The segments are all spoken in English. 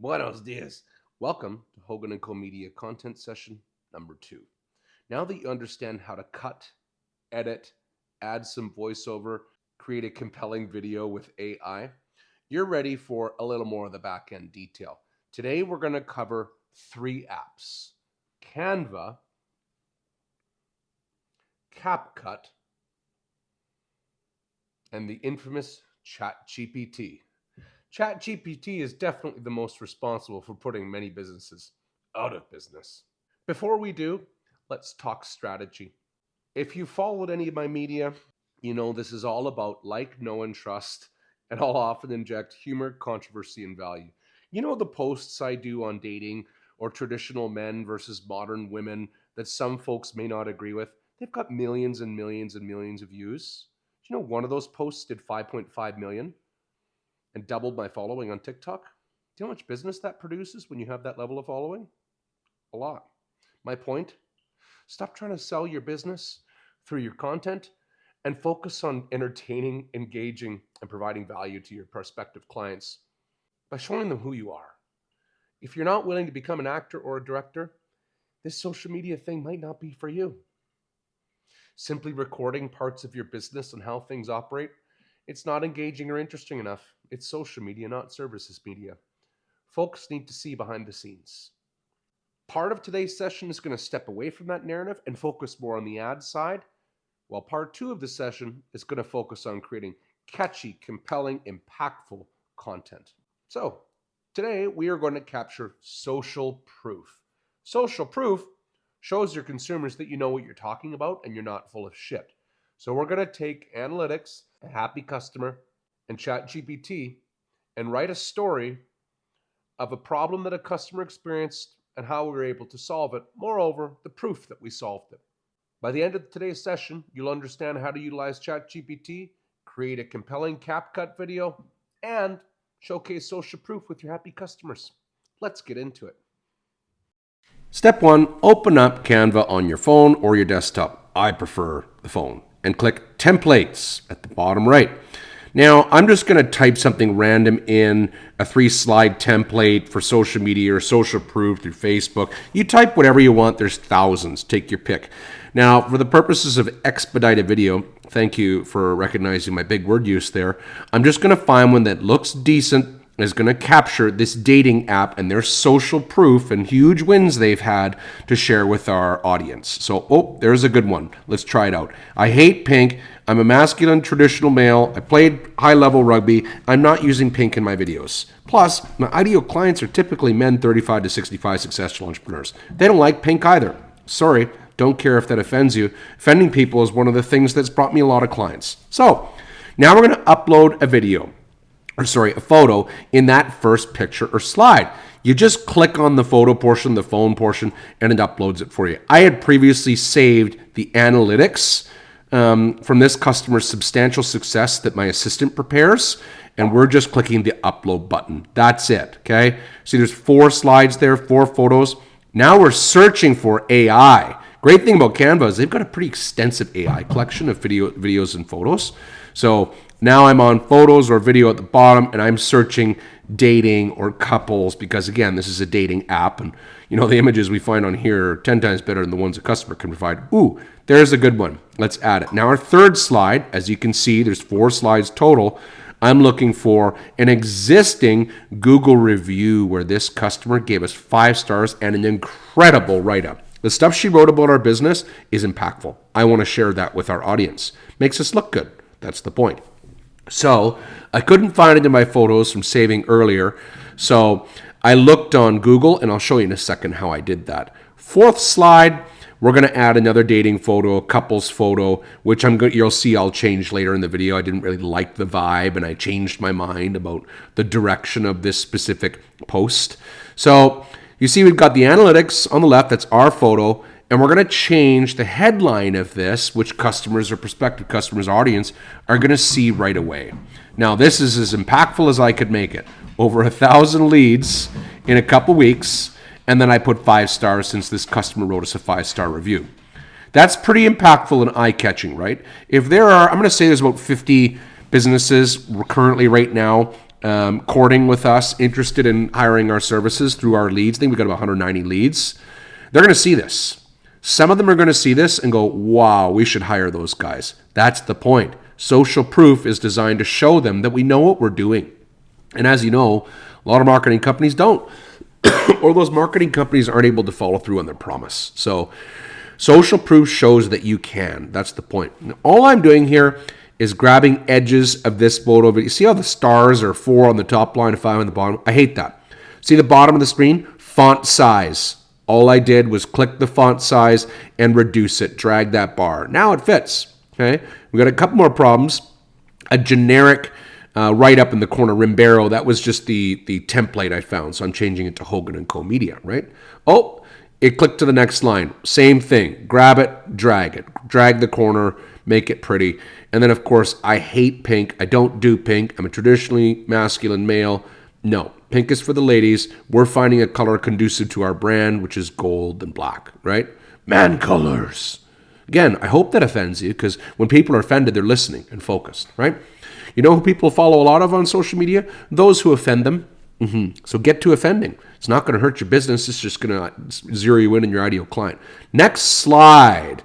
Buenos dias. Welcome to Hogan & Co. Media Content Session number 2. Now that you understand how to cut, edit, add some voiceover, create a compelling video with AI, you're ready for a little more of the back-end detail. Today we're going to cover 3 apps: Canva, CapCut, and the infamous ChatGPT. ChatGPT is definitely the most responsible for putting many businesses out of business. Before we do, let's talk strategy. If you followed any of my media, you know this is all about like, know, and trust, and I'll often inject humor, controversy, and value. You know the posts I do on dating or traditional men versus modern women that some folks may not agree with? They've got millions and millions and millions of views. Do you know one of those posts did 5.5 million? And doubled my following on TikTok? Do you know how much business that produces when you have that level of following? A lot. My point? Stop trying to sell your business through your content and focus on entertaining, engaging, and providing value to your prospective clients by showing them who you are. If you're not willing to become an actor or a director, this social media thing might not be for you. Simply recording parts of your business and how things operate, it's not engaging or interesting enough. It's social media, not services media. Folks need to see behind the scenes. Part of today's session is going to step away from that narrative and focus more on the ad side, while part 2 of the session is going to focus on creating catchy, compelling, impactful content. So today we are going to capture social proof. Social proof shows your consumers that you know what you're talking about and you're not full of shit. So we're going to take analytics, a happy customer, and ChatGPT and write a story of a problem that a customer experienced and how we were able to solve it. Moreover, the proof that we solved it. By the end of today's session, you'll understand how to utilize ChatGPT, create a compelling CapCut video, and showcase social proof with your happy customers. Let's get into it. Step 1, open up Canva on your phone or your desktop. I prefer the phone. And click Templates at the bottom right. Now, I'm just going to type something random in a 3-slide template for social media or social proof through Facebook. You type whatever you want. There's thousands. Take your pick. Now, for the purposes of expedited video, thank you for recognizing my big word use there. I'm just going to find one that looks decent, is going to capture this dating app and their social proof and huge wins they've had to share with our audience. So, there's a good one. Let's try it out. I hate pink. I'm a masculine traditional male. I played high-level rugby. I'm not using pink in my videos. Plus, my ideal clients are typically men 35 to 65 successful entrepreneurs. They don't like pink either. Sorry, don't care if that offends you. Offending people is one of the things that's brought me a lot of clients. So, now we're going to upload a photo in that first picture or slide. You just click on the photo portion, the phone portion, and it uploads it for you. I had previously saved the analytics from this customer's substantial success that my assistant prepares, and we're just clicking the upload button. That's it, okay? See, there's 4 slides there, 4 photos. Now we're searching for AI. Great thing about Canva is they've got a pretty extensive AI collection of videos and photos. So now I'm on photos or video at the bottom, and I'm searching dating or couples because, again, this is a dating app. And, the images we find on here are 10 times better than the ones a customer can provide. Ooh, there's a good one. Let's add it. Now, our third slide, as you can see, there's 4 slides total. I'm looking for an existing Google review where this customer gave us 5 stars and an incredible write-up. The stuff she wrote about our business is impactful. I want to share that with our audience. Makes us look good. That's the point. So I couldn't find it in my photos from saving earlier. So I looked on Google, and I'll show you in a second how I did that. 4th slide, we're going to add another dating photo, a couple's photo, which you'll see I'll change later in the video. I didn't really like the vibe, and I changed my mind about the direction of this specific post. So you see we've got the analytics on the left. That's our photo. And we're going to change the headline of this, which customers or prospective customers' audience are going to see right away. Now, this is as impactful as I could make it. Over 1,000 leads in a couple weeks, and then I put 5 stars since this customer wrote us a 5-star review. That's pretty impactful and eye-catching, right? If there are, I'm going to say there's about 50 businesses currently right now courting with us, interested in hiring our services through our leads. I think we got about 190 leads. They're going to see this. Some of them are going to see this and go, wow, we should hire those guys. That's the point. Social proof is designed to show them that we know what we're doing. And as you know, a lot of marketing companies don't. Or those marketing companies aren't able to follow through on their promise. So social proof shows that you can. That's the point. And all I'm doing here is grabbing edges of this photo. You see how the stars are 4 on the top line and 5 on the bottom? I hate that. See the bottom of the screen? Font size. All I did was click the font size and reduce it, drag that bar. Now it fits. Okay, we got a couple more problems. A generic right up in the corner, Rimbero, that was just the template I found. So I'm changing it to Hogan & Co. Media, right? Oh, it clicked to the next line. Same thing. Grab it, drag the corner, make it pretty. And then, of course, I hate pink. I don't do pink. I'm a traditionally masculine male. No, pink is for the ladies. We're finding a color conducive to our brand, which is gold and black, right? Man colors. Again, I hope that offends you, because when people are offended, they're listening and focused, right? You know who people follow a lot of on social media? Those who offend them. So get to offending. It's not going to hurt your business. It's just going to zero you in your ideal client. Next slide.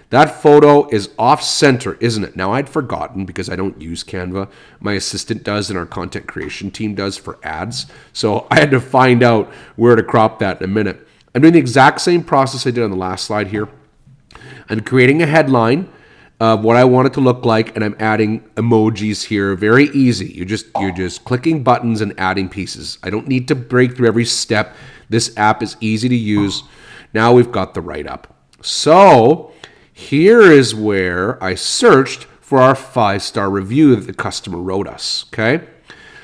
That photo is off center, isn't it? Now, I'd forgotten because I don't use Canva. My assistant does and our content creation team does for ads. So I had to find out where to crop that in a minute. I'm doing the exact same process I did on the last slide here. I'm creating a headline of what I want it to look like, and I'm adding emojis here. Very easy. You're just clicking buttons and adding pieces. I don't need to break through every step. This app is easy to use. Now we've got the write-up. So here is where I searched for our 5-star review that the customer wrote us, okay?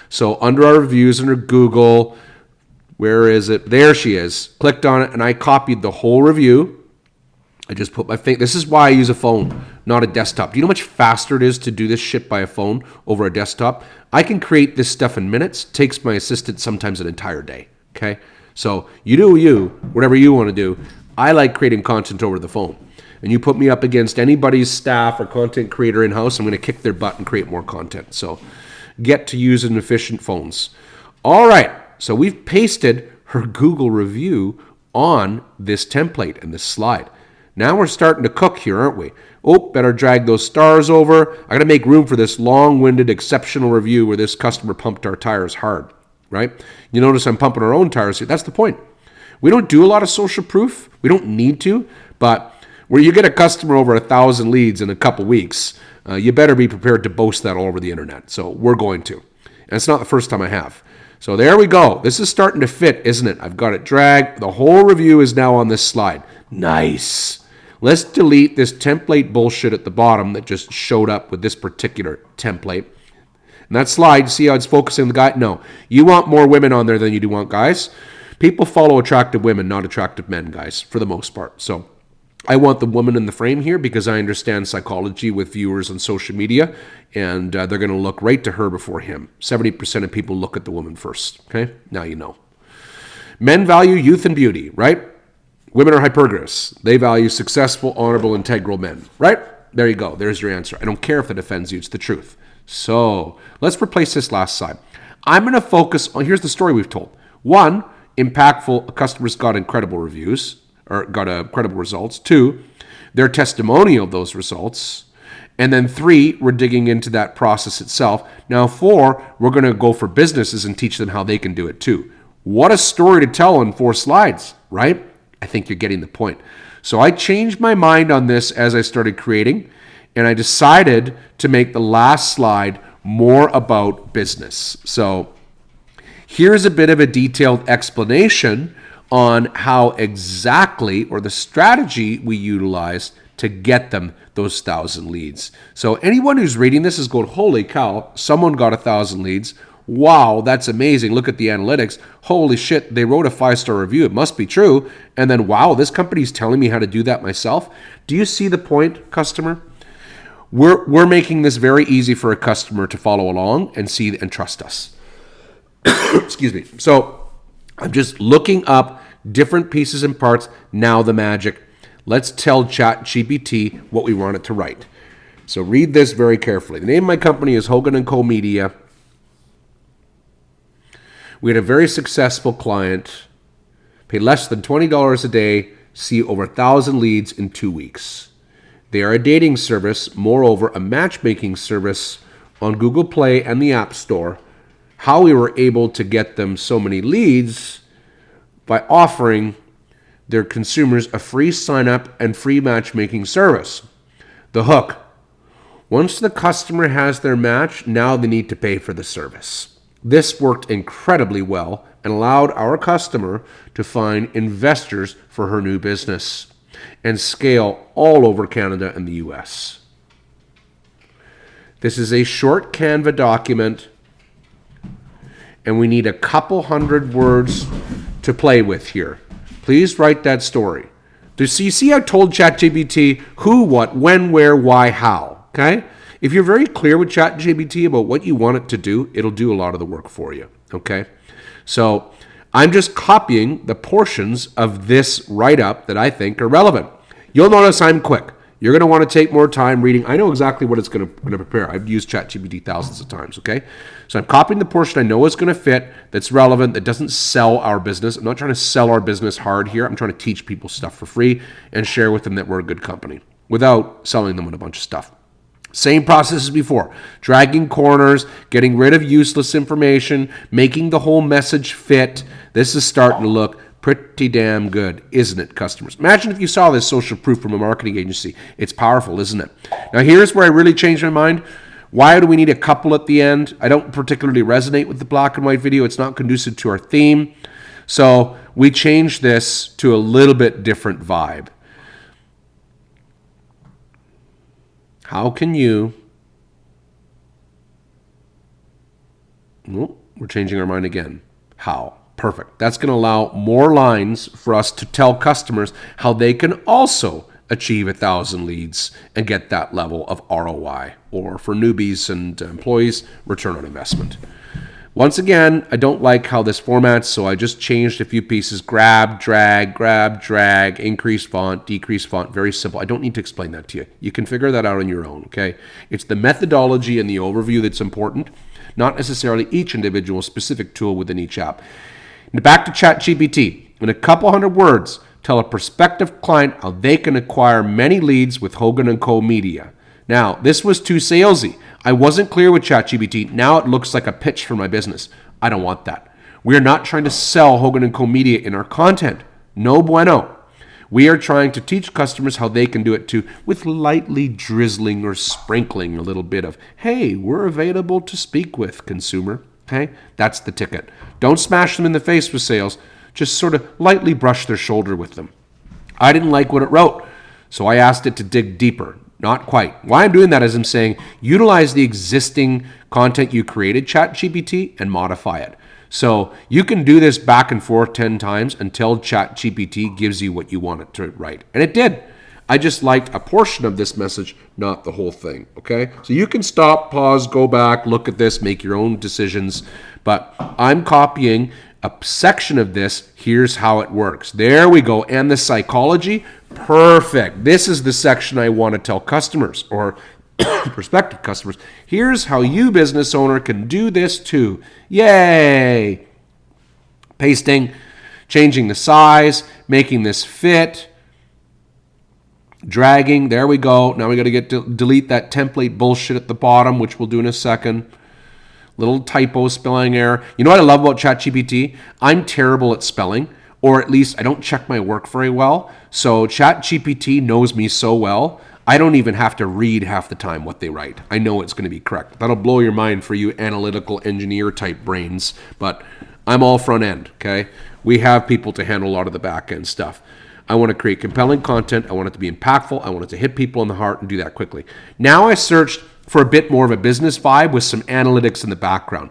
So under our reviews, under Google, where is it? There she is. Clicked on it, and I copied the whole review. I just put my finger. This is why I use a phone, not a desktop. Do you know how much faster it is to do this shit by a phone over a desktop? I can create this stuff in minutes. It takes my assistant sometimes an entire day, okay? So you do you, whatever you want to do. I like creating content over the phone. And you put me up against anybody's staff or content creator in-house, I'm going to kick their butt and create more content. So get to using efficient phones. All right, so we've pasted her Google review on this template and this slide. Now we're starting to cook here, aren't we? Oh, better drag those stars over. I got to make room for this long-winded, exceptional review where this customer pumped our tires hard, right? You notice I'm pumping our own tires here. That's the point. We don't do a lot of social proof. We don't need to, but where you get a customer over 1,000 leads in a couple weeks, you better be prepared to boast that all over the internet. So we're going to. And it's not the first time I have. So there we go. This is starting to fit, isn't it? I've got it dragged. The whole review is now on this slide. Nice. Let's delete this template bullshit at the bottom that just showed up with this particular template. And that slide, see how it's focusing on the guy? No. You want more women on there than you do want guys. People follow attractive women, not attractive men, guys, for the most part. So I want the woman in the frame here because I understand psychology with viewers on social media, and they're going to look right to her before him. 70% of people look at the woman first. Okay? Now you know. Men value youth and beauty, right? Women are hypergamous. They value successful, honorable, integral men, right? There you go. There's your answer. I don't care if it offends you. It's the truth. So let's replace this last slide. I'm going to focus on, here's the story we've told. 1, impactful, customers got incredible reviews, or got incredible results. 2, their testimonial of those results. And then 3, we're digging into that process itself. Now 4, we're going to go for businesses and teach them how they can do it too. What a story to tell in 4 slides, right? I think you're getting the point. So I changed my mind on this as I started creating, and I decided to make the last slide more about business. So here's a bit of a detailed explanation on how exactly, or the strategy we utilized to get them those 1,000 leads. So anyone who's reading this is going, holy cow, someone got 1,000 leads. Wow, that's amazing. Look at the analytics. Holy shit, they wrote a 5-star review. It must be true. And then, wow, this company's telling me how to do that myself. Do you see the point, customer? We're making this very easy for a customer to follow along and see and trust us. Excuse me. So I'm just looking up different pieces and parts. Now the magic. Let's tell ChatGPT what we want it to write. So read this very carefully. The name of my company is Hogan & Co. Media. We had a very successful client, paid less than $20 a day, see over 1,000 leads in 2 weeks. They are a dating service, moreover, a matchmaking service on Google Play and the App Store. How we were able to get them so many leads by offering their consumers a free sign-up and free matchmaking service. The hook: once the customer has their match, now they need to pay for the service. This worked incredibly well and allowed our customer to find investors for her new business and scale all over Canada and the US. This is a short Canva document, and we need a couple hundred words to play with here. Please write that story. Do you see I told ChatGPT who, what, when, where, why, how, okay? If you're very clear with ChatGPT about what you want it to do, it'll do a lot of the work for you, okay? So I'm just copying the portions of this write-up that I think are relevant. You'll notice I'm quick. You're going to want to take more time reading. I know exactly what it's going to prepare. I've used ChatGPT thousands of times, okay? So I'm copying the portion I know is going to fit, that's relevant, that doesn't sell our business. I'm not trying to sell our business hard here. I'm trying to teach people stuff for free and share with them that we're a good company without selling them with a bunch of stuff. Same process as before. Dragging corners, getting rid of useless information, making the whole message fit. This is starting to look pretty damn good, isn't it, customers? Imagine if you saw this social proof from a marketing agency. It's powerful, isn't it? Now, here's where I really changed my mind. Why do we need a couple at the end? I don't particularly resonate with the black and white video. It's not conducive to our theme. So we changed this to a little bit different vibe. How can you... Oh, we're changing our mind again. How? Perfect. That's going to allow more lines for us to tell customers how they can also achieve 1,000 leads and get that level of ROI, or for newbies and employees, return on investment. Once again, I don't like how this formats, so I just changed a few pieces. Grab, drag, increase font, decrease font. Very simple. I don't need to explain that to you. You can figure that out on your own, okay? It's the methodology and the overview that's important, not necessarily each individual specific tool within each app. And back to ChatGPT. In a couple hundred words, tell a prospective client how they can acquire many leads with Hogan & Co. Media. Now, this was too salesy. I wasn't clear with ChatGPT. Now it looks like a pitch for my business. I don't want that. We are not trying to sell Hogan & Co. Media in our content. No bueno. We are trying to teach customers how they can do it too, with lightly drizzling or sprinkling a little bit of, hey, we're available to speak with, consumer. Okay? That's the ticket. Don't smash them in the face with sales. Just sort of lightly brush their shoulder with them. I didn't like what it wrote, so I asked it to dig deeper. Not quite. Why I'm doing that is I'm saying utilize the existing content you created, ChatGPT, and modify it. So you can do this back and forth 10 times until ChatGPT gives you what you want it to write. And it did. I just liked a portion of this message, not the whole thing, okay? So you can stop, pause, go back, look at this, make your own decisions. But I'm copying a section of this. Here's how it works. There we go. And the psychology, perfect. This is the section I want to tell customers or prospective customers. Here's how you, business owner, can do this too. Yay! Pasting, changing the size, making this fit. Dragging, there we go. Now we got to get to delete that template bullshit at the bottom, which we'll do in a second. Little typo, spelling error. You know what I love about ChatGPT? I'm terrible at spelling, or at least I don't check my work very well. So ChatGPT knows me so well, I don't even have to read half the time what they write. I know it's going to be correct. That'll blow your mind for you analytical engineer type brains, but I'm all front end, okay? We have people to handle a lot of the back end stuff. I want to create compelling content. I want it to be impactful. I want it to hit people in the heart and do that quickly. Now I searched for a bit more of a business vibe with some analytics in the background.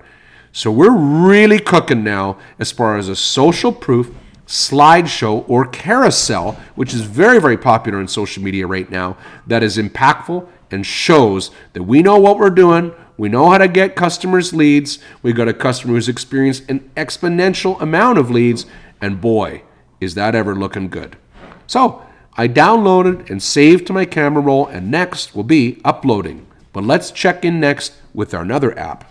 So we're really cooking now as far as a social proof, slideshow, or carousel, which is very, very popular in social media right now, that is impactful and shows that we know what we're doing. We know how to get customers leads. We've got a customer who's experienced an exponential amount of leads, and boy, is that ever looking good. So I downloaded and saved to my camera roll, and next will be uploading. But let's check in next with our another app.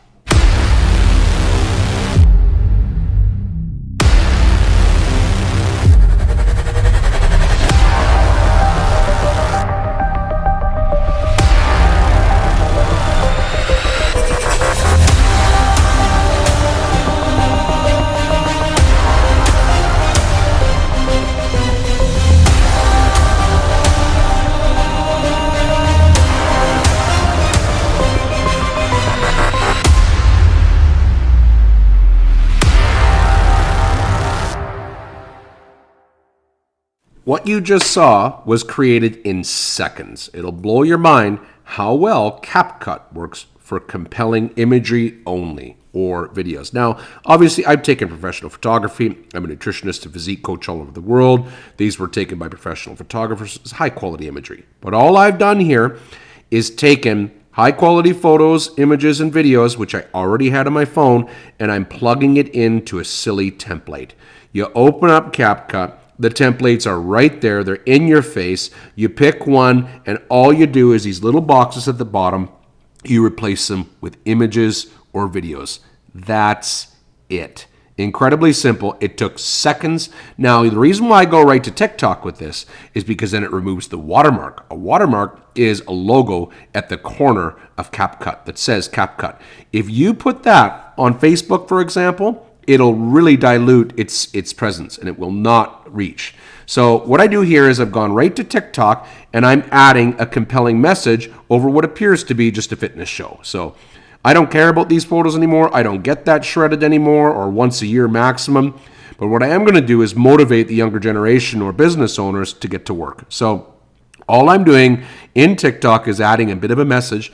What you just saw was created in seconds. It'll blow your mind how well CapCut works for compelling imagery only or videos. Now, obviously, I've taken professional photography. I'm a nutritionist and physique coach all over the world. These were taken by professional photographers. It's high quality imagery. But all I've done here is taken high quality photos, images, and videos, which I already had on my phone, and I'm plugging it into a silly template. You open up CapCut. The templates are right there. They're in your face. You pick one, and all you do is these little boxes at the bottom, you replace them with images or videos. That's it. Incredibly simple. It took seconds. Now, the reason why I go right to TikTok with this is because then it removes the watermark. A watermark is a logo at the corner of CapCut that says CapCut. If you put that on Facebook, for example, it'll really dilute its presence and it will not reach. So what I do here is I've gone right to TikTok and I'm adding a compelling message over what appears to be just a fitness show. So I don't care about these photos anymore. I don't get that shredded anymore or once a year maximum. But what I am going to do is motivate the younger generation or business owners to get to work. So all I'm doing in TikTok is adding a bit of a message,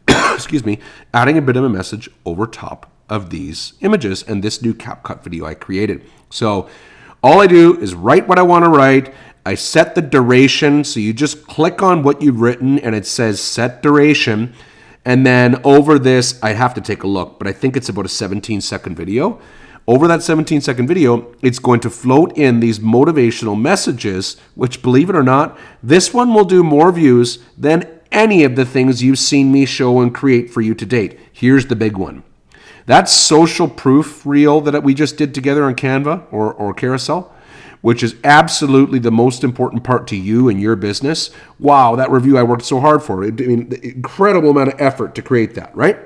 adding a bit of a message over top of these images and this new CapCut video I created. So all I do is write what I want to write. I set the duration. So you just click on what you've written and it says set duration. And then over this, I have to take a look, but I think it's about a 17-second video. Over that 17-second video, it's going to float in these motivational messages, which, believe it or not, this one will do more views than any of the things you've seen me show and create for you to date. Here's the big one. That social proof reel that we just did together on Canva or Carousel, which is absolutely the most important part to you and your business. Wow, that review I worked so hard for. I mean, the incredible amount of effort to create that, right?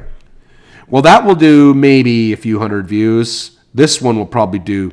Well, that will do maybe a few hundred views. This one will probably do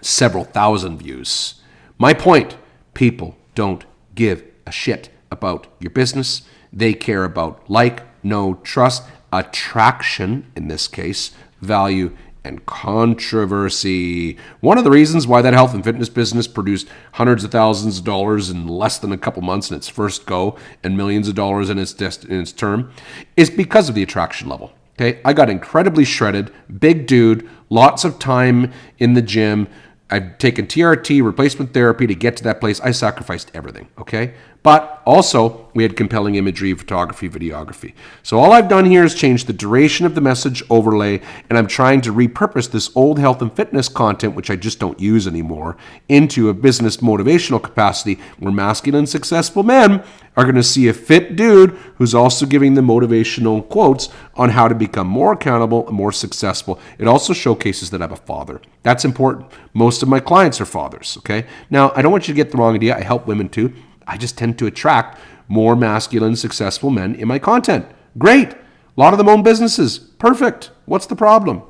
several thousand views. My point, people don't give a shit about your business. They care about like, know, trust, attraction, in this case, value, and controversy. One of the reasons why that health and fitness business produced hundreds of thousands of dollars in less than a couple months in its first go and millions of dollars in its term is because of the attraction level. Okay, I got incredibly shredded, big dude, lots of time in the gym. I've taken TRT, replacement therapy to get to that place. I sacrificed everything, okay? But also, we had compelling imagery, photography, videography. So all I've done here is change the duration of the message overlay, and I'm trying to repurpose this old health and fitness content, which I just don't use anymore, into a business motivational capacity where masculine, successful men are going to see a fit dude who's also giving them motivational quotes on how to become more accountable and more successful. It also showcases that I'm a father. That's important. Most of my clients are fathers, okay? Now, I don't want you to get the wrong idea. I help women too. I just tend to attract more masculine, successful men in my content. Great. A lot of them own businesses. Perfect. What's the problem?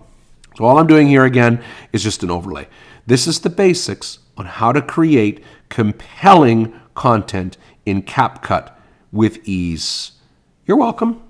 So all I'm doing here again is just an overlay. This is the basics on how to create compelling content in CapCut with ease. You're welcome.